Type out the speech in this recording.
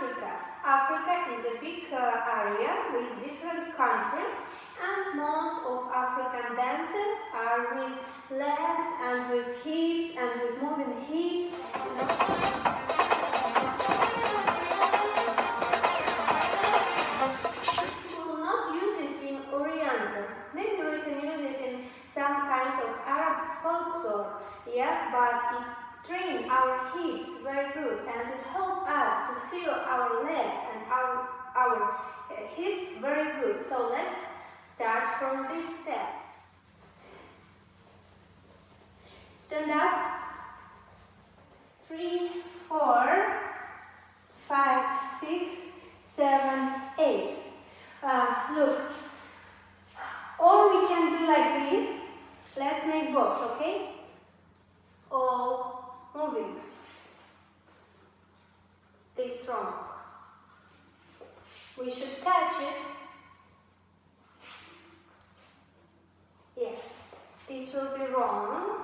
Africa. Africa is a big area with different countries, and most of African dances are with legs and with hips and with moving hips. We will not use it in Oriental. Maybe we can use it in some kinds of Arab folklore, yeah, but it trains our hips very good and it helps us to feel our legs and our hips very good. So let's start from this step. Stand up. 3, 4, 5, 6, 7, 8. Look. Or we can do like this. Let's make both, okay? All moving. This wrong. We should catch it. Yes, this will be wrong.